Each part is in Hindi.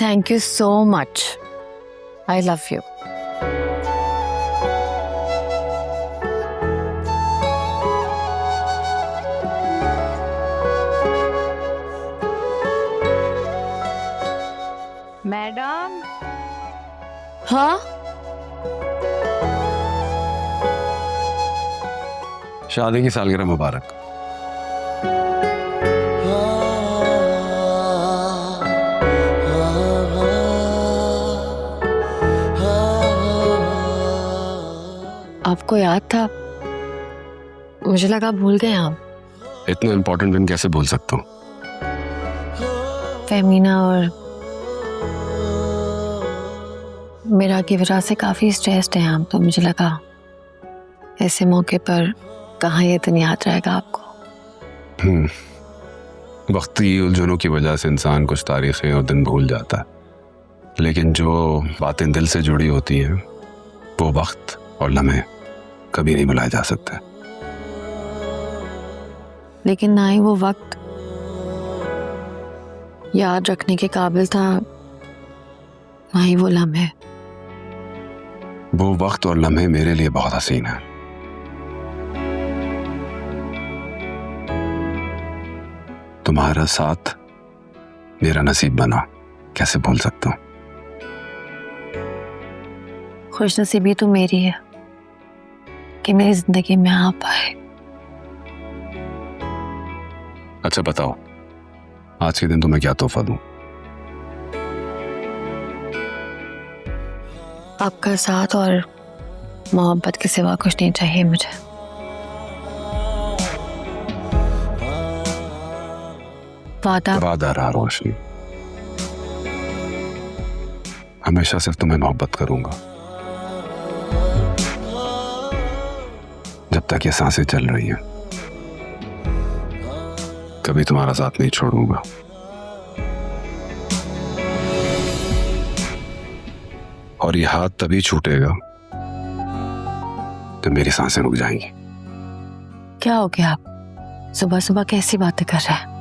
Thank you so much. I love you. Madam. हाँ, शादी की सालगिरह मुबारक। आपको याद था? मुझे लगा भूल गए आप। इतना इम्पोर्टेंट दिन कैसे भूल सकता हूँ? फेमिना और मेरा की वजह से काफी स्ट्रेस्ड हैं आप, तो मुझे लगा ऐसे मौके पर कहाँ ये दिन याद रहेगा आपको। वक्ती उलझनों की वजह से इंसान कुछ तारीखें और दिन भूल जाता है, लेकिन जो बातें दिल से जुड़ी होती हैं वो वक्त और लम्हे कभी नहीं भुलाए जा सकते। लेकिन ना ही वो वक्त याद रखने के काबिल था, ना ही वो लम्हे। वो वक्त और लम्हे मेरे लिए बहुत हसीन है। तुम्हारा साथ मेरा नसीब बना, कैसे भूल सकता हूँ? खुशनसीबी तो मेरी है कि मेरी जिंदगी में आप आए। अच्छा बताओ, आज के दिन तुम्हें क्या तोहफा दूं? आपका साथ और मोहब्बत के सिवा कुछ नहीं चाहिए मुझे। वादा रहा रोशनी, हमेशा सिर्फ तुम्हें मोहब्बत करूंगा जब तक ये सांसें चल रही हैं। कभी तुम्हारा साथ नहीं छोड़ूंगा। और ये हाथ तभी छूटेगा तो मेरी सांसें रुक जाएंगी। क्या हो गया? आप सुबह सुबह कैसी बातें कर रहे हैं?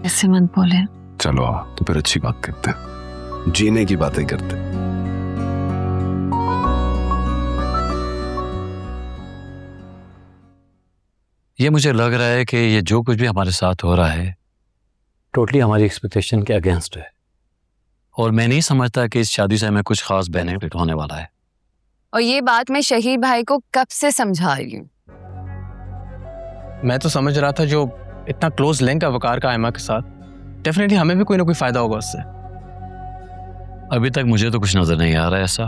ऐसे मत बोले। चलो तो फिर अच्छी बात करते हैं, जीने की बातें करते हैं। ये मुझे लग रहा है कि ये जो कुछ भी हमारे साथ हो रहा है टोटली हमारी एक्सपेक्टेशन के अगेंस्ट है, और मैं नहीं समझता कि इस शादी से हमें कुछ खास बेनिफिट होने वाला है। और ये बात मैं शहीद भाई को कब से समझा रही हूँ। मैं तो समझ रहा था जो इतना क्लोज लिंक है वकार का आयमा के साथ, डेफिनेटली हमें भी कोई ना कोई फायदा होगा उससे। अभी तक मुझे तो कुछ नजर नहीं आ रहा है ऐसा,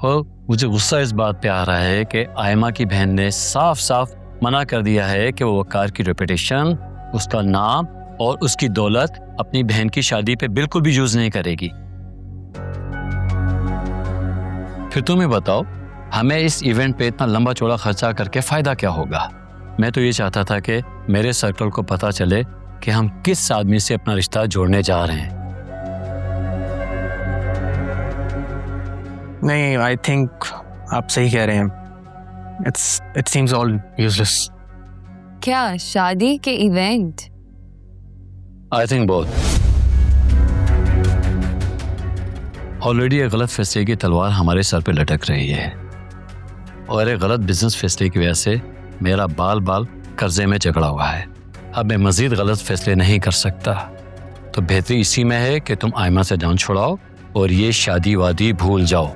और मुझे गुस्सा इस बात पे आ रहा है कि आयमा की बहन ने साफ साफ मना कर दिया है कि वो वकार की रेपुटेशन, उसका नाम और उसकी दौलत अपनी बहन की शादी पे बिल्कुल भी यूज नहीं करेगी। फिर तुम्हें बताओ, हमें इस इवेंट पे इतना लंबा चौड़ा खर्चा करके फायदा क्या होगा? मैं तो ये चाहता था कि मेरे सर्कल को पता चले कि हम किस आदमी से अपना रिश्ता जोड़ने जा रहे हैं। नहीं, आई थिंक आप सही कह रहे हैं। It seems all useless. क्या शादी के event? I think both. Already एक गलत फैसले की तलवार हमारे सर पे लटक रही है, और एक गलत बिजनेस फैसले की वजह से मेरा बाल बाल कर्जे में जकड़ा हुआ है। अब मैं मजीद गलत फैसले नहीं कर सकता, तो बेहतरी इसी में है कि तुम आयमा से जान छुड़ाओ और ये शादी वादी भूल जाओ।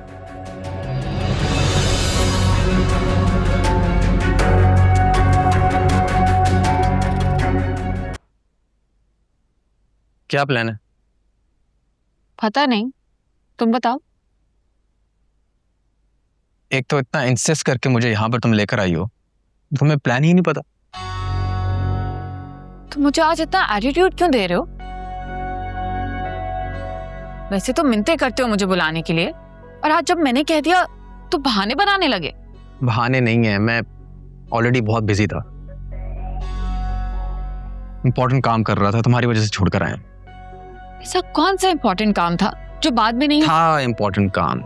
क्या प्लान है? पता नहीं, तुम बताओ। एक तो इतना इंसिस्ट करके मुझे यहाँ पर तुम लेकर आई हो, तुम्हें प्लान ही नहीं पता। तुम मुझे आज इतना एटीट्यूड क्यों दे रहे हो? वैसे तो मिन्नतें करते हो मुझे बुलाने के लिए, और आज जब मैंने कह दिया तो बहाने बनाने लगे। बहाने नहीं है, मैं ऑलरेडी बहुत बिजी था, इंपॉर्टेंट काम कर रहा था, तुम्हारी वजह से छोड़कर आया। ऐसा कौन सा इंपॉर्टेंट काम था जो बाद में नहीं था? इंपॉर्टेंट काम।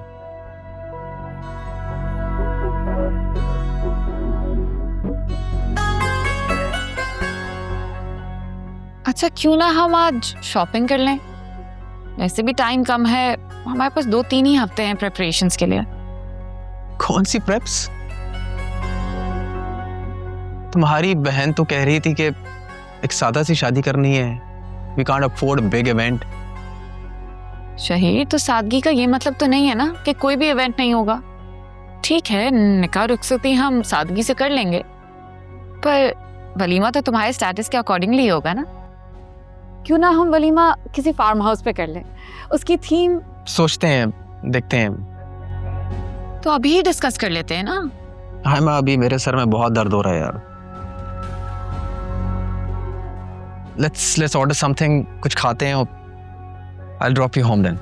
अच्छा, क्यों ना हम आज शॉपिंग कर लें? वैसे भी टाइम कम है, हमारे पास 2-3 ही हफ्ते हैं प्रिपरेशंस के लिए। कौन सी प्रेप्स? तुम्हारी बहन तो कह रही थी कि एक सादा सी शादी करनी है, we can't afford big event. शहीद, तो सादगी का ये मतलब तो नहीं है ना कि कोई भी इवेंट नहीं होगा। ठीक है, निकाह रुखसती हम सादगी से कर लेंगे, पर वलीमा तो तुम्हारे स्टेटस के अकॉर्डिंगली होगा ना। क्यों ना हम वलीमा किसी फार्म हाउस पे कर लें, उसकी थीम सोचते हैं, देखते हैं। तो अभी ही डिस्कस कर लेते हैं ना। हाँ माँ, अभी मेरे सर में बहुत दर्द हो रहा है यार। Let's order something, कुछ खाते हैं। I'll drop you home then.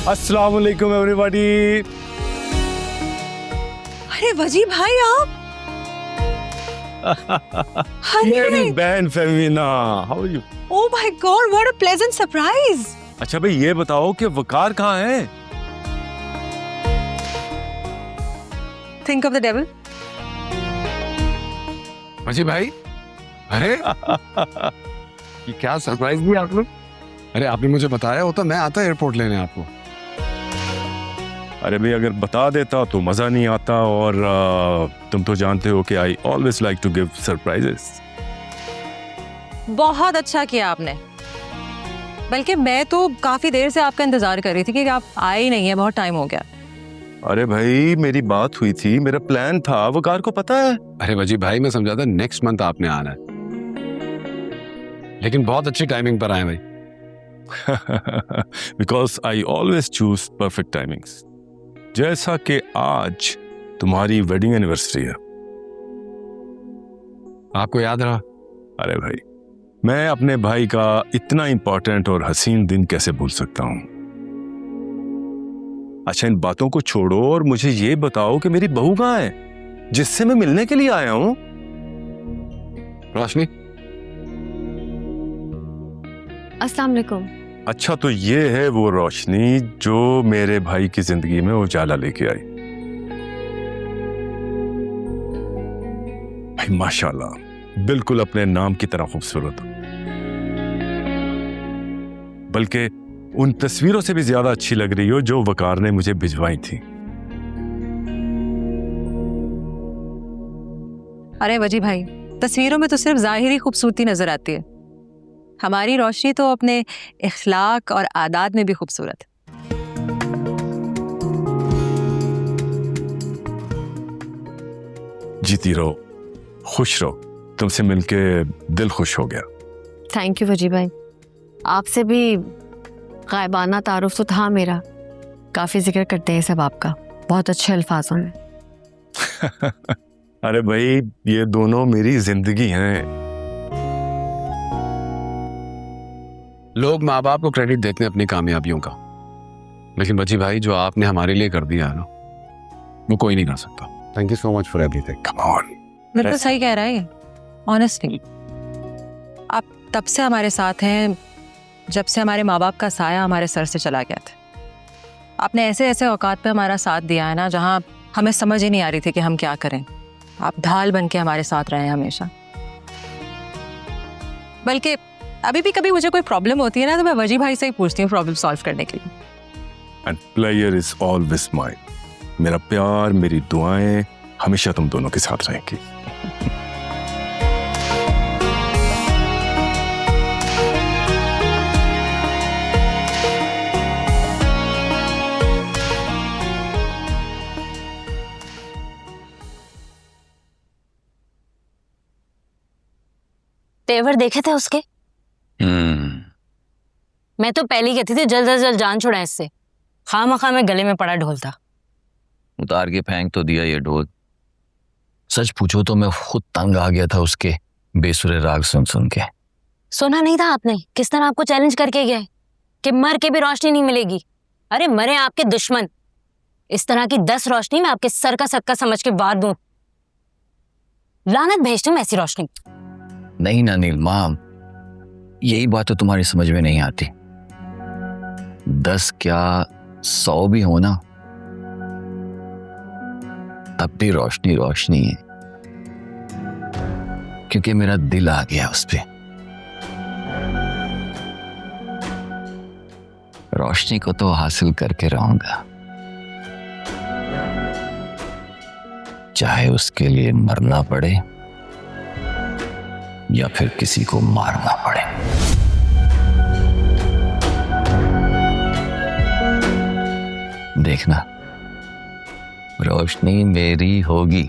अस्सलाम वालेकुम एवरीबॉडी। अरे वजी भाई आप मेरी बहन Femina, how are you? Oh my god, what a pleasant surprise. अच्छा भाई ये बताओ कि वकार कहाँ है? Think of the devil. अजी भाई, अरे ये क्या सरप्राइज दिया आप लोग? अरे आपने मुझे बताया होता मैं आता एयरपोर्ट लेने आपको। अरे भाई अगर बता देता तो मजा नहीं आता, और तुम तो जानते हो कि I always like to give surprises. बहुत अच्छा किया आपने, बल्कि मैं तो काफी देर से आपका इंतजार कर रही थी कि आप आए ही नहीं है, बहुत टाइम हो गया। अरे भाई मेरी बात हुई थी, मेरा प्लान था, वकार को पता है। अरे वजी भाई मैं समझा था नेक्स्ट मंथ आपने आना है, लेकिन बहुत अच्छी टाइमिंग पर आए भाई। Because I always choose perfect timings. जैसा कि आज तुम्हारी वेडिंग एनिवर्सरी है। आपको याद रहा? अरे भाई मैं अपने भाई का इतना इंपॉर्टेंट और हसीन दिन कैसे भूल सकता हूं। अच्छा इन बातों को छोड़ो और मुझे ये बताओ कि मेरी बहू कहाँ है जिससे मैं मिलने के लिए आया हूं? रोशनी। अस्सलाम वालेकुम। अच्छा तो ये है वो रोशनी जो मेरे भाई की जिंदगी में उजाला लेके आई। भाई माशाल्लाह बिल्कुल अपने नाम की तरह खूबसूरत, बल्कि उन तस्वीरों से भी ज्यादा अच्छी लग रही हो जो वकार ने मुझे भिजवाई थी। अरे वजी भाई, तस्वीरों में तो सिर्फ जाहिरी खूबसूरती नजर आती है, हमारी रोशनी तो अपने इखलाक और आदात में भी खूबसूरत है। जीती रहो, खुश रहो, तुमसे मिलके दिल खुश हो गया। थैंक यू वजी भाई, आपसे भी गायबाना तारुफ तो था मेरा, काफी जिक्र करते हैं सब आपका बहुत अच्छे अल्फाजों में। अरे भाई ये दोनों मेरी जिंदगी हैं। लोग माँ बाप को क्रेडिट देते हैं अपनी कामयाबियों का, लेकिन बच्ची भाई जो आपने हमारे लिए कर दिया है ना, वो कोई नहीं कर सकता। Thank you so much for everything. Come on. बिल्कुल सही कह रहा है, ऑनेस्टली आप तब से हमारे साथ हैं जब से हमारे माँ बाप का साया हमारे सर से चला गया था। आपने ऐसे ऐसे औकात पे हमारा साथ दिया है ना, जहाँ हमें समझ ही नहीं आ रही थी कि हम क्या करें। आप ढाल बन के हमारे साथ रहे हमेशा। बल्कि अभी भी कभी मुझे कोई प्रॉब्लम होती है ना, तो मैं वजी भाई से ही पूछती हूँ प्रॉब्लम सॉल्व करने के लिए। And player is always mine. मेरा प्यार, मेरी दुआएं हमेशा तुम दोनों के साथ रहेंगी। तेवर देखे थे उसके? मैं तो पहले ही कहती थी जल्द से जल्द जान छुड़ा इससे, खामखा में गले में पड़ा ढोलता। उतार के फेंक तो दिया ये ढोल। सच पूछो तो मैं खुद तंग आ गया था उसके बेसुरे राग सुन सुन के। सुना नहीं था आपने किस तरह आपको चैलेंज करके गया है कि मर के भी रोशनी नहीं मिलेगी। अरे मरे आपके दुश्मन, इस तरह की 10 रोशनी मैं आपके सर का सक्का समझ के वार दूं। लानत भेज दूं ऐसी रोशनी। नहीं ना नीलमा, यही बात तो तुम्हारी समझ में नहीं आती। 10 क्या 100 भी हो ना, तब भी रोशनी रोशनी है, क्योंकि मेरा दिल आ गया उस पे। रोशनी को तो हासिल करके रहूंगा, चाहे उसके लिए मरना पड़े या फिर किसी को मारना पड़े। देखना, रोशनी मेरी होगी।